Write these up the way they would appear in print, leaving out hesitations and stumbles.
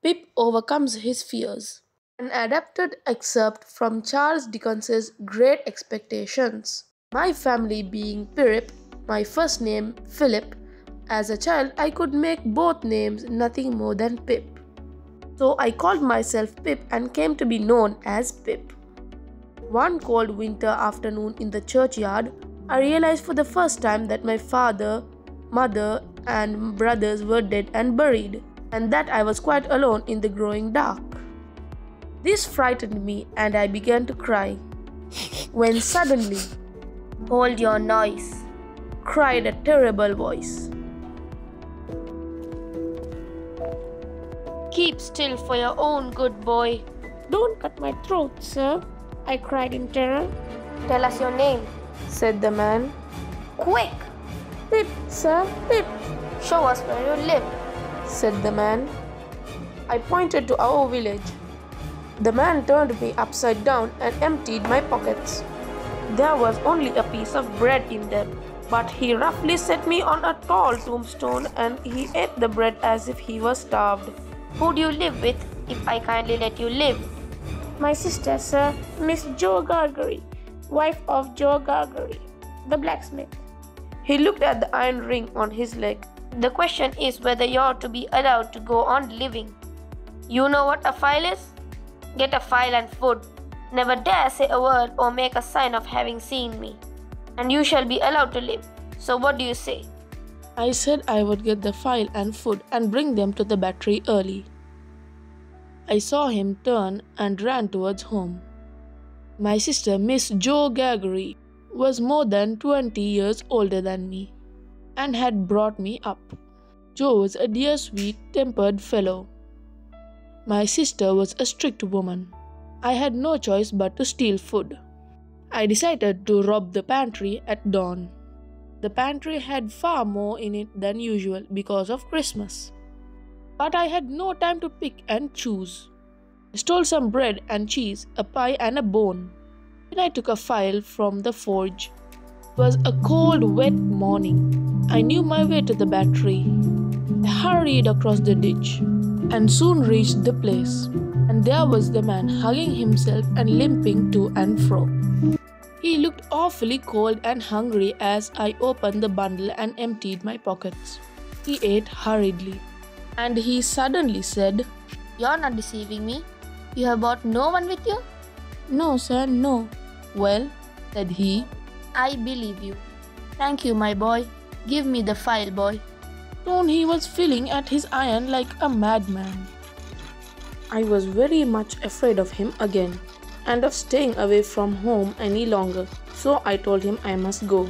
Pip Overcomes His Fears, an adapted excerpt from Charles Dickens's Great Expectations. My family being Pip, my first name Philip, as a child I could make both names nothing more than Pip. So I called myself Pip and came to be known as Pip. One cold winter afternoon in the churchyard, I realized for the first time that my father, mother, and brothers were dead and buried, and that I was quite alone in the growing dark. This frightened me, and I began to cry. When suddenly, "Hold your noise," cried a terrible voice. "Keep still for your own good, boy." "Don't cut my throat, sir," I cried in terror. "Tell us your name," said the man. "Quick!" "Pip, sir, Pip." "Show us where you live," said the man. I pointed to our village. The man turned me upside down and emptied my pockets. There was only a piece of bread in them, but he roughly set me on a tall tombstone and he ate the bread as if he was starved. "Who do you live with, if I kindly let you live?" "My sister, sir, Miss Joe Gargery, wife of Joe Gargery, the blacksmith." He looked at the iron ring on his leg. "The question is whether you're to be allowed to go on living. You know what a file is? Get a file and food. Never dare say a word or make a sign of having seen me, and you shall be allowed to live. So what do you say?" I said I would get the file and food and bring them to the battery early. I saw him turn and ran towards home. My sister, Miss Joe Gargery, was more than 20 years older than me and had brought me up. Joe was a dear, sweet-tempered fellow. My sister was a strict woman. I had no choice but to steal food. I decided to rob the pantry at dawn. The pantry had far more in it than usual because of Christmas. But I had no time to pick and choose. I stole some bread and cheese, a pie and a bone. Then I took a file from the forge. It was a cold, wet morning. I knew my way to the battery. I hurried across the ditch and soon reached the place. And there was the man hugging himself and limping to and fro. He looked awfully cold and hungry as I opened the bundle and emptied my pockets. He ate hurriedly, and he suddenly said, "You're not deceiving me. You have brought no one with you?" "No, sir, no." "Well," said he, "I believe you. Thank you, my boy. Give me the file, boy." Soon he was filling at his iron like a madman. I was very much afraid of him again, and of staying away from home any longer, so I told him I must go.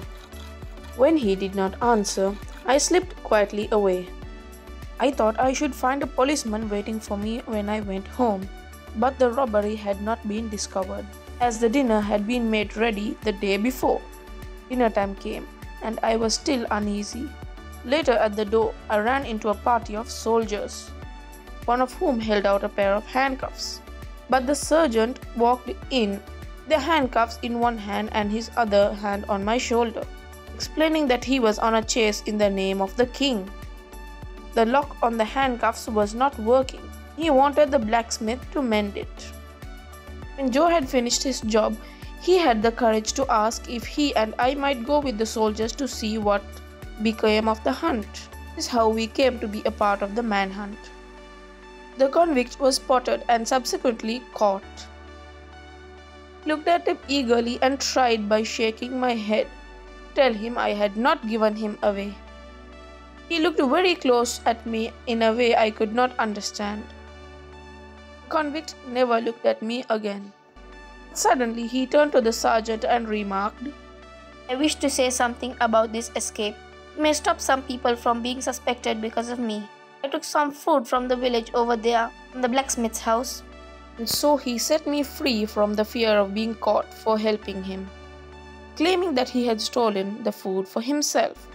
When he did not answer, I slipped quietly away. I thought I should find a policeman waiting for me when I went home, but the robbery had not been discovered, as the dinner had been made ready the day before. Dinner time came, and I was still uneasy. Later at the door, I ran into a party of soldiers, one of whom held out a pair of handcuffs. But the sergeant walked in, the handcuffs in one hand and his other hand on my shoulder, explaining that he was on a chase in the name of the king. The lock on the handcuffs was not working. He wanted the blacksmith to mend it. When Joe had finished his job, he had the courage to ask if he and I might go with the soldiers to see what became of the hunt. This is how we came to be a part of the manhunt. The convict was spotted and subsequently caught. I looked at him eagerly and tried by shaking my head to tell him I had not given him away. He looked very close at me in a way I could not understand. The convict never looked at me again. Suddenly he turned to the sergeant and remarked, "I wish to say something about this escape. It may stop some people from being suspected because of me. I took some food from the village over there, from the blacksmith's house." And so he set me free from the fear of being caught for helping him, claiming that he had stolen the food for himself.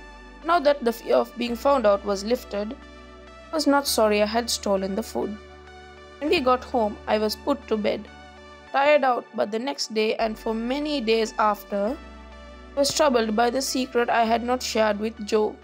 Now that the fear of being found out was lifted, I was not sorry I had stolen the food. When we got home, I was put to bed, tired out, but the next day and for many days after, I was troubled by the secret I had not shared with Joe.